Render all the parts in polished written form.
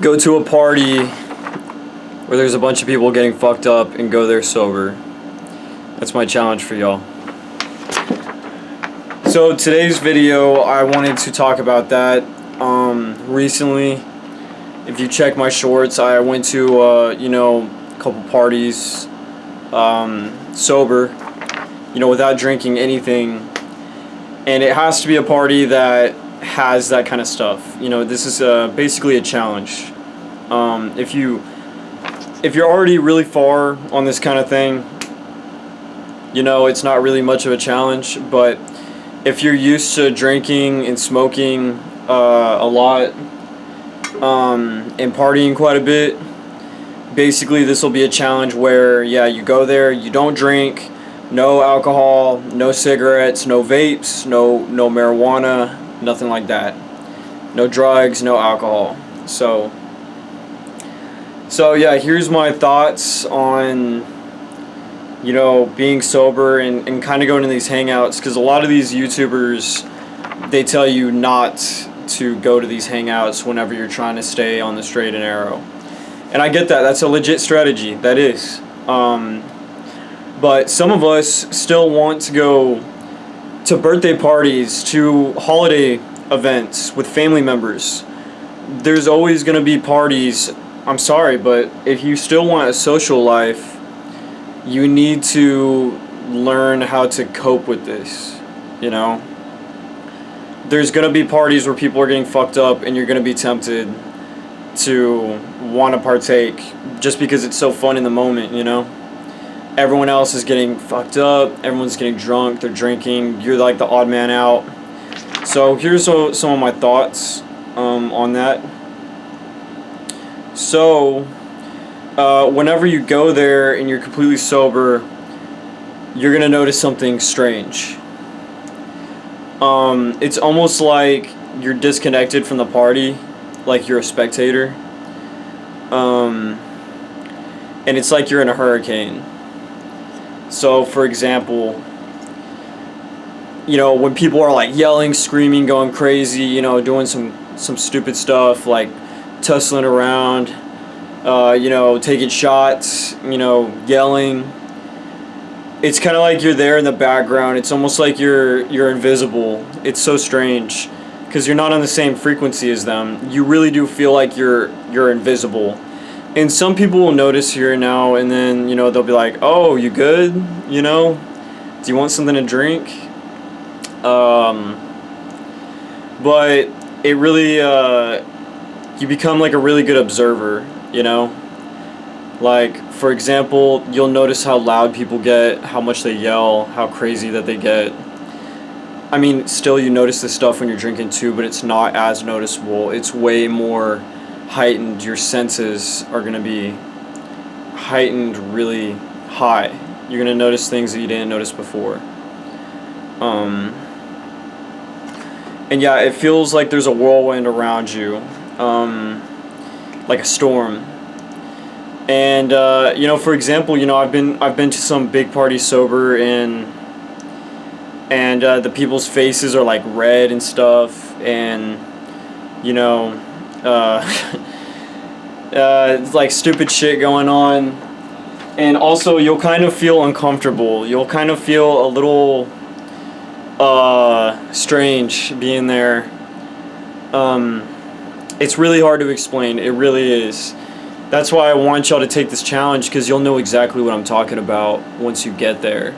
go to a party where there's a bunch of people getting fucked up and go there sober. That's my challenge for y'all. So today's video, I wanted to talk about that. Recently, if you check my shorts, I went to a couple parties sober, without drinking anything, and it has to be a party that has that kind of stuff. This is basically a challenge. If you're already really far on this kind of thing, it's not really much of a challenge. But if you're used to drinking and smoking a lot and partying quite a bit, basically this will be a challenge where, you go there, you don't drink, no alcohol, no cigarettes, no vapes, no marijuana, nothing like that. No drugs, no alcohol. So here's my thoughts on, being sober and kind of going to these hangouts, because a lot of these YouTubers, they tell you not to go to these hangouts whenever you're trying to stay on the straight and narrow. And I get that. That's a legit strategy. That is. But some of us still want to go to birthday parties, to holiday events with family members. There's always going to be parties. I'm sorry, but if you still want a social life, you need to learn how to cope with this, There's going to be parties where people are getting fucked up and you're going to be tempted to want to partake just because it's so fun in the moment, Everyone else is getting fucked up, everyone's getting drunk, they're drinking, you're like the odd man out. So here's some of my thoughts on that. So whenever you go there and you're completely sober, you're going to notice something strange. It's almost like you're disconnected from the party, like you're a spectator. And it's like you're in a hurricane. So, for example, when people are like yelling, screaming, going crazy, doing some stupid stuff, like tussling around, taking shots, yelling. It's kind of like you're there in the background. It's almost like you're invisible. It's so strange because you're not on the same frequency as them. You really do feel like you're invisible. And some people will notice here now and then, they'll be like, "Oh, you good? Do you want something to drink?" But it really, you become like a really good observer, Like, for example, you'll notice how loud people get, how much they yell, how crazy that they get. I mean, still you notice this stuff when you're drinking too, but it's not as noticeable. It's way more heightened. Your senses are going to be heightened really high. You're going to notice things that you didn't notice before. And yeah, it feels like there's a whirlwind around you, like a storm. And for example, I've been to some big parties sober, and the people's faces are like red and stuff, and it's like stupid shit going on. And also you'll kind of feel uncomfortable. You'll kind of feel a little strange being there. It's really hard to explain. It really is. That's why I want y'all to take this challenge, because you'll know exactly what I'm talking about once you get there.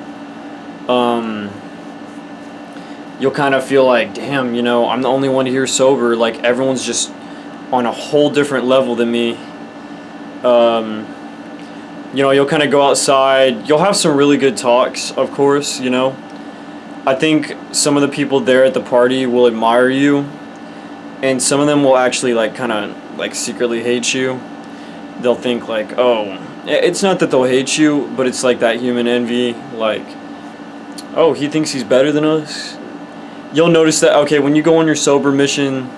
You'll kind of feel like, damn, I'm the only one here sober. Like, everyone's just on a whole different level than me. You'll kind of go outside. You'll have some really good talks, of course, I think some of the people there at the party will admire you, and some of them will actually kind of secretly hate you. They'll think like, oh, it's not that they'll hate you, but it's like that human envy, like, oh, he thinks he's better than us. You'll notice that, okay, when you go on your sober mission,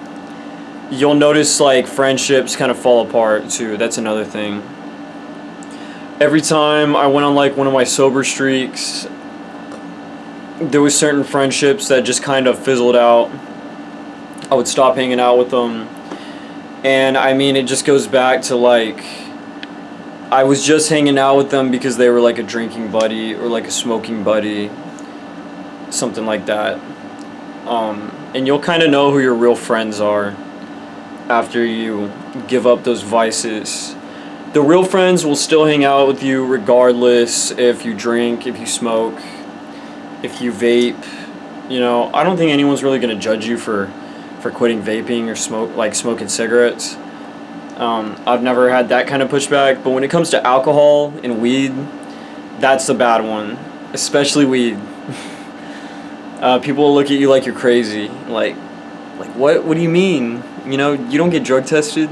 you'll notice friendships kind of fall apart too. That's another thing. Every time I went on one of my sober streaks, there was certain friendships that just kind of fizzled out. I would stop hanging out with them, And I mean, it just goes back to like, I was just hanging out with them because they were like a drinking buddy or like a smoking buddy, something like that. And you'll kind of know who your real friends are after you give up those vices. The real friends will still hang out with you regardless if you drink, if you smoke, if you vape. You know, I don't think anyone's really going to judge you for quitting vaping or smoking cigarettes. I've never had that kind of pushback, but when it comes to alcohol and weed, that's the bad one, especially weed. People will look at you like you're crazy. Like what do you mean? You know, you don't get drug tested?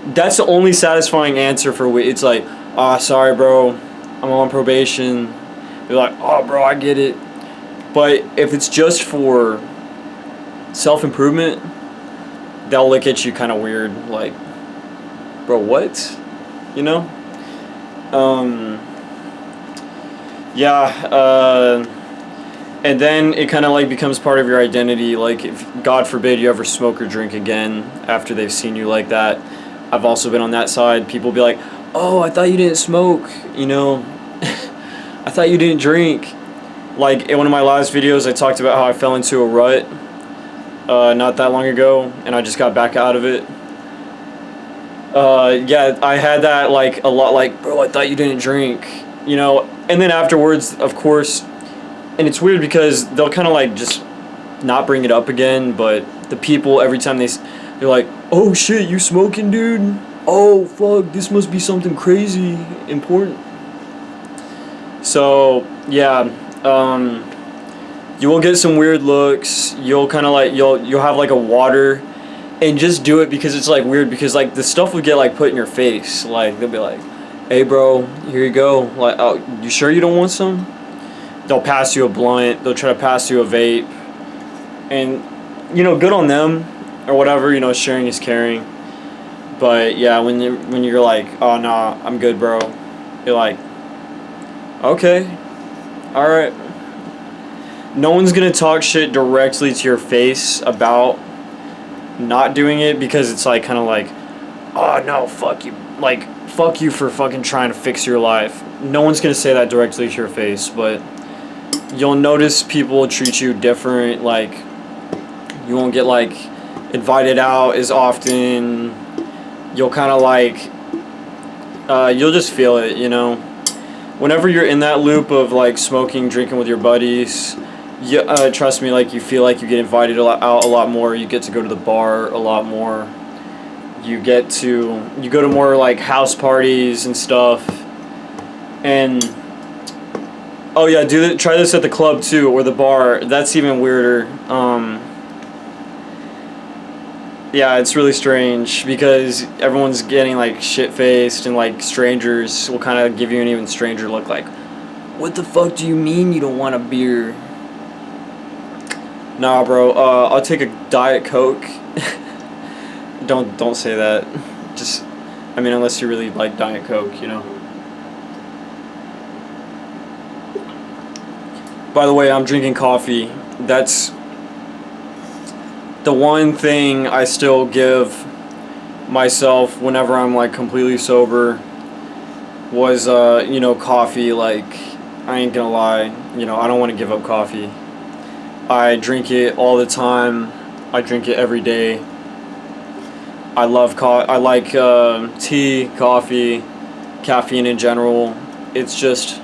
That's the only satisfying answer for weed. It's like, oh, sorry, bro, I'm on probation. You're like, oh, bro, I get it. But if it's just for self-improvement, they'll look at you kind of weird, like, bro, what? You know? And then it kind of like becomes part of your identity. Like, if God forbid you ever smoke or drink again after they've seen you like that. I've also been on that side. People be like, oh, I thought you didn't smoke, you know? I thought you didn't drink. Like, in one of my last videos, I talked about how I fell into a rut not that long ago, and I just got back out of it. Yeah, I had that, like, a lot, like, bro, I thought you didn't drink, you know? And then afterwards, of course, and it's weird because they'll kind of, like, just not bring it up again, but the people, every time they're like, oh, shit, you smoking, dude? Oh, fuck, this must be something crazy important. So, yeah, you will get some weird looks. You'll kind of, like, you'll have, like, a water. And just do it because it's like weird, because like the stuff would get like put in your face. Like they'll be like, hey bro, here you go. Like, oh, you sure you don't want some? They'll pass you a blunt. They'll try to pass you a vape. And, you know, good on them or whatever, you know, sharing is caring. But yeah, when you're like, oh nah, I'm good, bro. You're like, okay, all right. No one's gonna talk shit directly to your face about not doing it, because it's like kind of like, oh no, fuck you, like fuck you for fucking trying to fix your life. No one's gonna say that directly to your face, but you'll notice people treat you different. Like, you won't get like invited out as often. You'll kind of like you'll just feel it, you know, whenever you're in that loop of like smoking, drinking with your buddies. Trust me, like, you feel like you get invited out a lot more. You get to go to the bar a lot more. You go to more like house parties and stuff. And oh yeah, try this at the club too, or the bar. That's even weirder. Yeah, it's really strange because everyone's getting like shit faced, and like strangers will kind of give you an even stranger look, like, what the fuck do you mean you don't want a beer? Nah, bro, I'll take a Diet Coke. Don't say that. Just, I mean, unless you really like Diet Coke, you know. By the way, I'm drinking coffee. That's the one thing I still give myself whenever I'm like completely sober was, you know, coffee. Like, I ain't gonna lie, you know, I don't want to give up coffee. I drink it all the time. I drink it every day. I love I like tea, coffee, caffeine in general. It's just,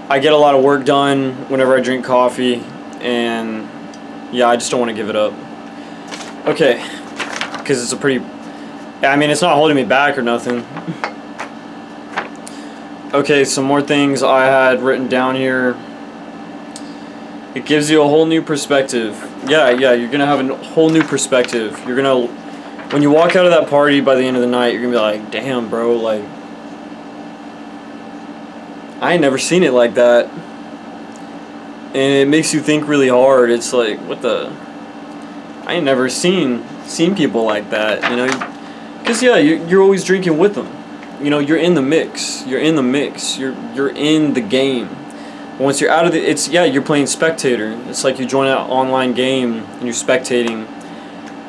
I get a lot of work done whenever I drink coffee, and yeah, I just don't want to give it up. Okay, because it's a pretty, I mean, it's not holding me back or nothing. Okay, some more things I had written down here. It gives you a whole new perspective. Yeah, you're gonna have a whole new perspective. You're gonna, when you walk out of that party by the end of the night, you're gonna be like, damn, bro, like, I ain't never seen it like that. And it makes you think really hard. It's like, what the, I ain't never seen people like that, you know? Because yeah, you're always drinking with them. You know, you're in the mix. You're in the game. Once you're out of you're playing spectator. It's like you join an online game and you're spectating.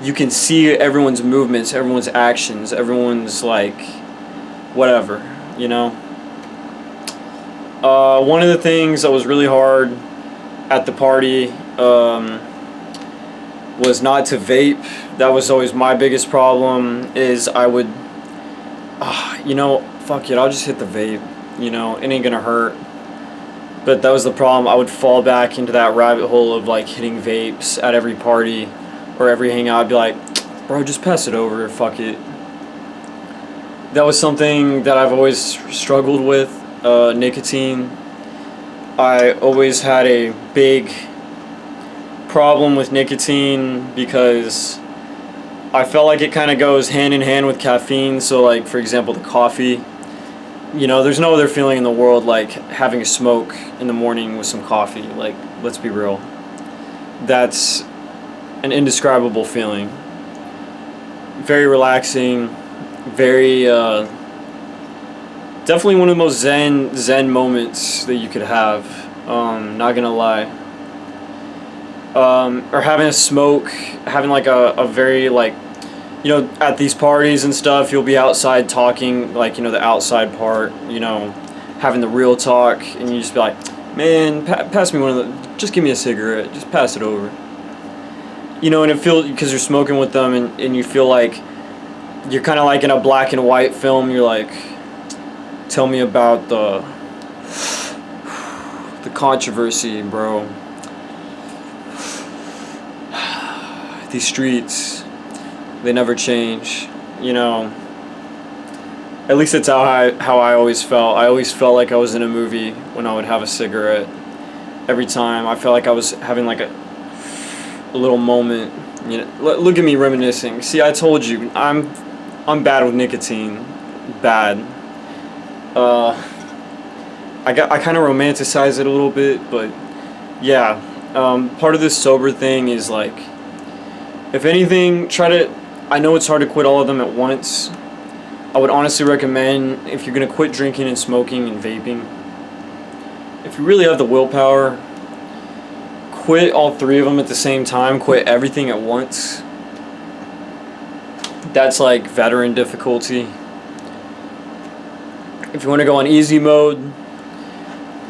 you can see everyone's movements, everyone's actions, everyone's like whatever, you know. One of the things that was really hard at the party was not to vape. That was always my biggest problem. Is I would, you know, fuck it, I'll just hit the vape. You know, it ain't gonna hurt. But that was the problem. I would fall back into that rabbit hole of like hitting vapes at every party or every hangout. I'd be like, bro, just pass it over. Fuck it. That was something that I've always struggled with. Nicotine. I always had a big problem with nicotine because I felt like it kind of goes hand in hand with caffeine. So like, for example, the coffee, you know, there's no other feeling in the world like having a smoke in the morning with some coffee. Like, let's be real, that's an indescribable feeling. Very relaxing, very definitely one of the most zen moments that you could have. Not gonna lie. Or having a smoke, having like a very like, you know, at these parties and stuff, you'll be outside talking, like, you know, the outside part, you know, having the real talk, and you just be like, man, pass me one of the, just give me a cigarette, just pass it over. You know, and it feels, because you're smoking with them, and you feel like you're kind of like in a black and white film. You're like, tell me about the controversy, bro. These streets, they never change, you know. At least that's how I always felt. I always felt like I was in a movie when I would have a cigarette. Every time I felt like I was having like a little moment. You know, look at me reminiscing. See, I told you, I'm bad with nicotine. Bad. I kind of romanticize it a little bit, but yeah. Part of this sober thing is like, if anything, I know it's hard to quit all of them at once. I would honestly recommend, if you're going to quit drinking and smoking and vaping, if you really have the willpower, quit all three of them at the same time. Quit everything at once. That's like veteran difficulty. If you want to go on easy mode,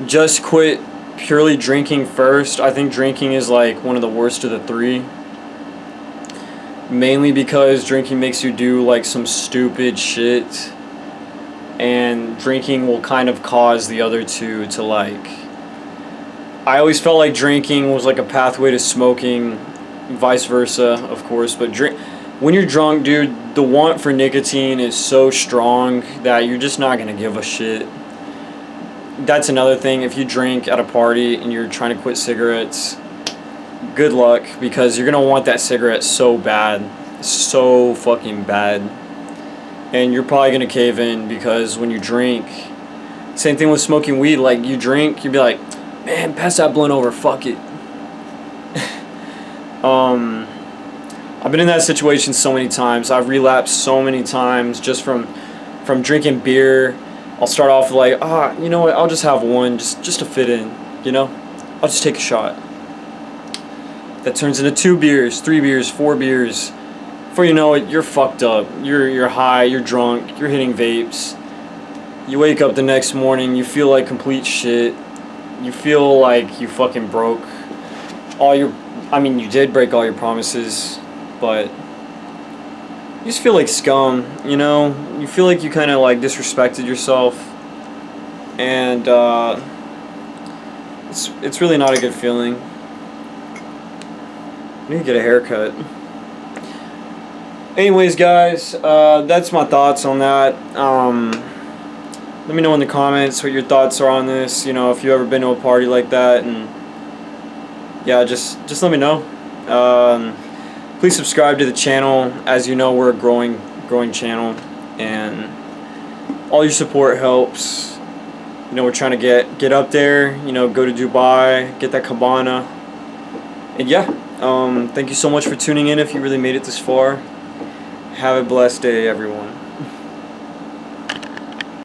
just quit purely drinking first. I think drinking is like one of the worst of the three. Mainly because drinking makes you do like some stupid shit, and drinking will kind of cause the other two to like, I always felt like drinking was like a pathway to smoking, vice versa, of course, but when you're drunk, dude, the want for nicotine is so strong that you're just not gonna give a shit. That's another thing. If you drink at a party and you're trying to quit cigarettes, good luck, because you're gonna want that cigarette so bad, so fucking bad, and you're probably gonna cave in, because when you drink, same thing with smoking weed, like you drink, you'd be like, man, pass that blunt over, fuck it. I've been in that situation so many times. I've relapsed so many times just from drinking beer. I'll start off like, you know what, I'll just have one just to fit in, you know, I'll just take a shot. That turns into 2 beers, 3 beers, 4 beers. Before you know it, you're fucked up. You're high, you're drunk, you're hitting vapes. You wake up the next morning, you feel like complete shit. You feel like you fucking broke you did break all your promises, but you just feel like scum, you know? You feel like you kind of like disrespected yourself. And it's really not a good feeling. I need to get a haircut. Anyways, guys, that's my thoughts on that. Let me know in the comments what your thoughts are on this. You know, if you've ever been to a party like that, and yeah, just let me know. Please subscribe to the channel. As you know, we're a growing channel, and all your support helps. You know, we're trying to get up there. You know, go to Dubai, get that cabana, and yeah. Thank you so much for tuning in if you really made it this far. Have a blessed day, everyone.